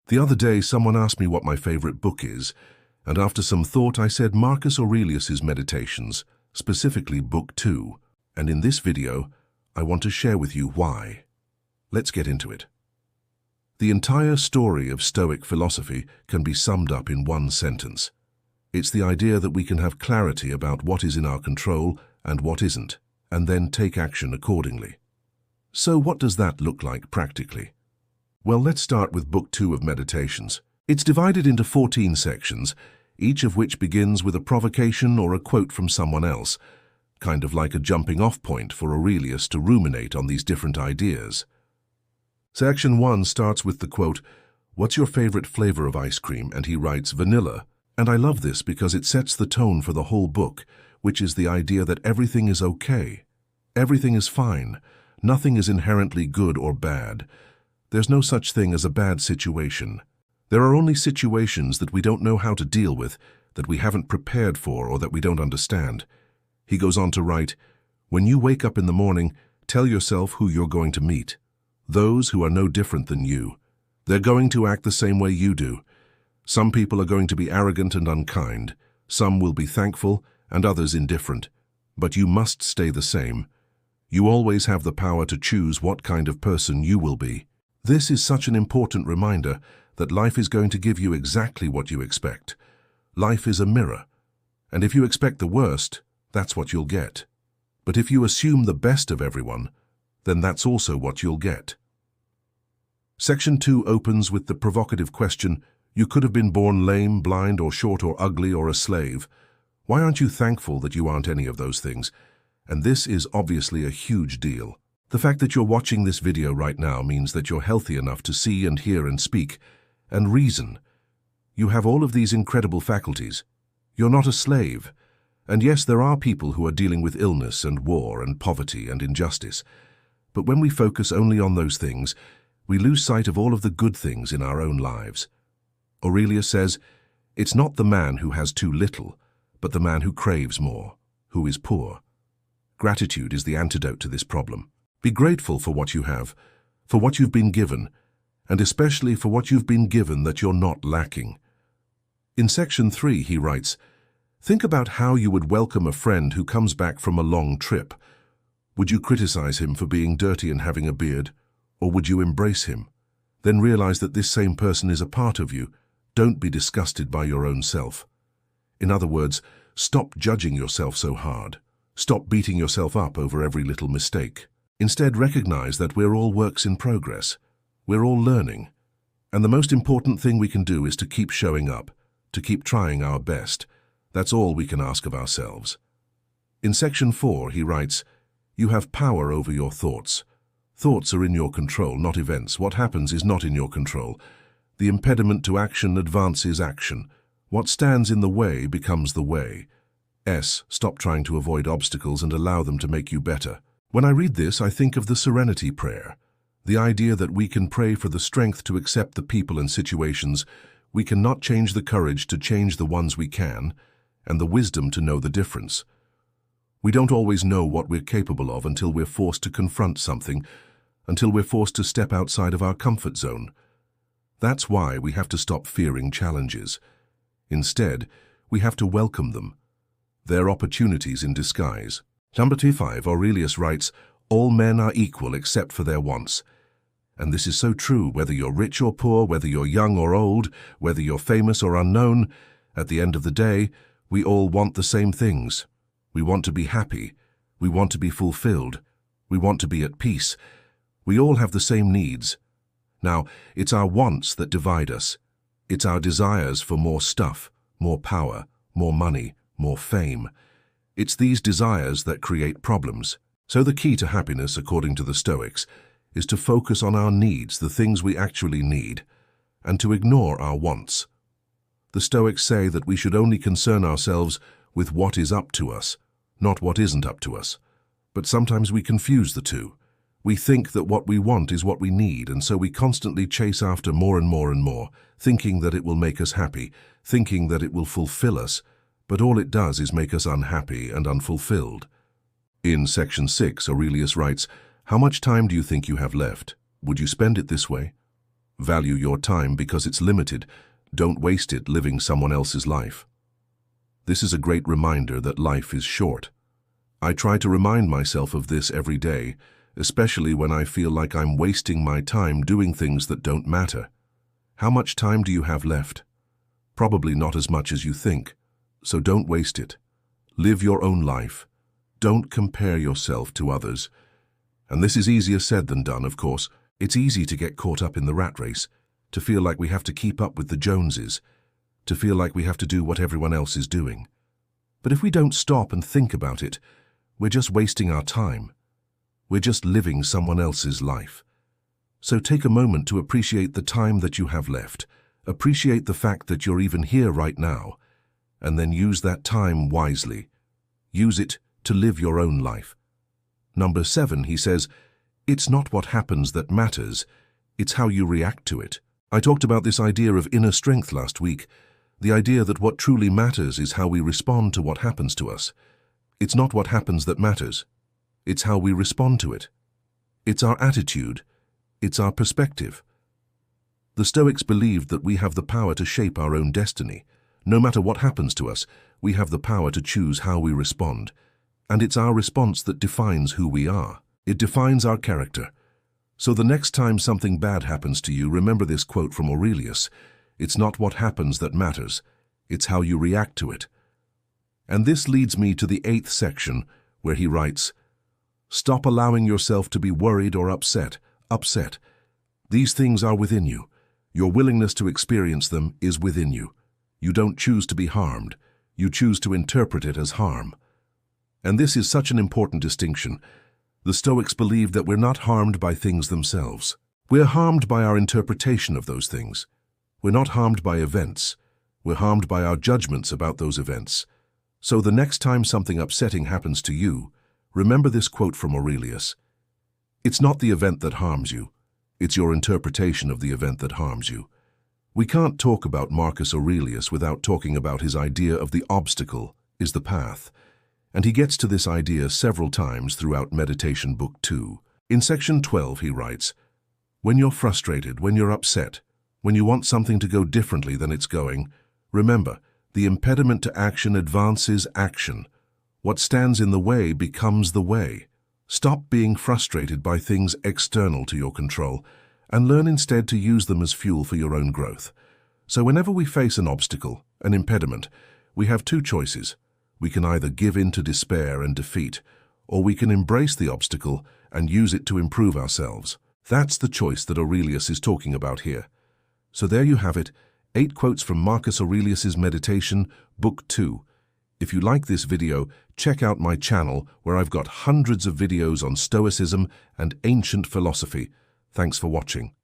The other day, someone asked me what my favorite book is, and after some thought, I said Marcus Aurelius's Meditations, specifically Book 2. And in this video, I want to share with you why. Let's get into it. The entire story of Stoic philosophy can be summed up in one sentence. It's the idea that we can have clarity about what is in our control and what isn't, and then take action accordingly. So what does that look like practically? Well, let's start with Book 2 of Meditations. It's divided into 14 sections, each of which begins with a provocation or a quote from someone else, kind of like a jumping-off point for Aurelius to ruminate on these different ideas. Section 1 starts with the quote, "What's your favorite flavor of ice cream?" And he writes, "Vanilla." And I love this because it sets the tone for the whole book, which is the idea that everything is okay. Everything is fine. Nothing is inherently good or bad. There's no such thing as a bad situation. There are only situations that we don't know how to deal with, that we haven't prepared for, or that we don't understand. He goes on to write, "When you wake up in the morning, tell yourself who you're going to meet. Those who are no different than you. They're going to act the same way you do. Some people are going to be arrogant and unkind. Some will be thankful and others indifferent. But you must stay the same. You always have the power to choose what kind of person you will be." This is such an important reminder that life is going to give you exactly what you expect. Life is a mirror, and if you expect the worst, that's what you'll get. But if you assume the best of everyone, then that's also what you'll get. Section 2 opens with the provocative question, "You could have been born lame, blind, or short, or ugly, or a slave. Why aren't you thankful that you aren't any of those things?" And this is obviously a huge deal. The fact that you're watching this video right now means that you're healthy enough to see and hear and speak and reason. You have all of these incredible faculties. You're not a slave. And yes, there are people who are dealing with illness and war and poverty and injustice. But when we focus only on those things, we lose sight of all of the good things in our own lives. Aurelius says, "It's not the man who has too little, but the man who craves more, who is poor." Gratitude is the antidote to this problem. Be grateful for what you have, for what you've been given, and especially for what you've been given that you're not lacking. In Section 3, he writes, "Think about how you would welcome a friend who comes back from a long trip. Would you criticize him for being dirty and having a beard, or would you embrace him? Then realize that this same person is a part of you. Don't be disgusted by your own self." In other words, stop judging yourself so hard. Stop beating yourself up over every little mistake. Instead, recognize that we're all works in progress. We're all learning. And the most important thing we can do is to keep showing up, to keep trying our best. That's all we can ask of ourselves. In Section 4, he writes, "You have power over your thoughts. Thoughts are in your control, not events. What happens is not in your control. The impediment to action advances action. What stands in the way becomes the way. Stop trying to avoid obstacles and allow them to make you better." When I read this, I think of the Serenity Prayer, the idea that we can pray for the strength to accept the people and situations. We cannot change the courage to change the ones we can, and the wisdom to know the difference. We don't always know what we're capable of until we're forced to confront something, until we're forced to step outside of our comfort zone. That's why we have to stop fearing challenges. Instead, we have to welcome them. They're opportunities in disguise. Number 5, Aurelius writes, "All men are equal except for their wants." And this is so true, whether you're rich or poor, whether you're young or old, whether you're famous or unknown. At the end of the day, we all want the same things. We want to be happy. We want to be fulfilled. We want to be at peace. We all have the same needs. Now, it's our wants that divide us. It's our desires for more stuff, more power, more money, more fame. It's these desires that create problems. So the key to happiness, according to the Stoics, is to focus on our needs, the things we actually need, and to ignore our wants. The Stoics say that we should only concern ourselves with what is up to us, not what isn't up to us. But sometimes we confuse the two. We think that what we want is what we need, and so we constantly chase after more and more and more, thinking that it will make us happy, thinking that it will fulfill us, but all it does is make us unhappy and unfulfilled. In Section 6, Aurelius writes, "How much time do you think you have left? Would you spend it this way?" Value your time because it's limited. Don't waste it living someone else's life. This is a great reminder that life is short. I try to remind myself of this every day, especially when I feel like I'm wasting my time doing things that don't matter. How much time do you have left? Probably not as much as you think, so don't waste it. Live your own life. Don't compare yourself to others. And this is easier said than done, of course. It's easy to get caught up in the rat race, to feel like we have to keep up with the Joneses, to feel like we have to do what everyone else is doing. But if we don't stop and think about it, we're just wasting our time. We're just living someone else's life. So take a moment to appreciate the time that you have left. Appreciate the fact that you're even here right now, and then use that time wisely. Use it to live your own life. Number 7, he says, it's not what happens that matters, it's how you react to it. I talked about this idea of inner strength last week, the idea that what truly matters is how we respond to what happens to us. It's not what happens that matters, it's how we respond to it. It's our attitude, it's our perspective. The Stoics believed that we have the power to shape our own destiny. No matter what happens to us, we have the power to choose how we respond. And it's our response that defines who we are. It defines our character. So the next time something bad happens to you, remember this quote from Aurelius. It's not what happens that matters, it's how you react to it. And this leads me to the 8th section, where he writes, stop allowing yourself to be worried or upset. These things are within you. Your willingness to experience them is within you. You don't choose to be harmed. You choose to interpret it as harm. And this is such an important distinction. The Stoics believe that we're not harmed by things themselves. We're harmed by our interpretation of those things. We're not harmed by events. We're harmed by our judgments about those events. So the next time something upsetting happens to you, remember this quote from Aurelius. It's not the event that harms you. It's your interpretation of the event that harms you. We can't talk about Marcus Aurelius without talking about his idea of the obstacle is the path. And he gets to this idea several times throughout Meditation Book 2. In section 12 he writes, when you're frustrated, when you're upset, when you want something to go differently than it's going, remember, the impediment to action advances action. What stands in the way becomes the way. Stop being frustrated by things external to your control and learn instead to use them as fuel for your own growth. So whenever we face an obstacle, an impediment, we have two choices. We can either give in to despair and defeat, or we can embrace the obstacle and use it to improve ourselves. That's the choice that Aurelius is talking about here. So there you have it, 8 quotes from Marcus Aurelius's Meditation, Book 2. If you like this video, check out my channel where I've got hundreds of videos on Stoicism and ancient philosophy. Thanks for watching.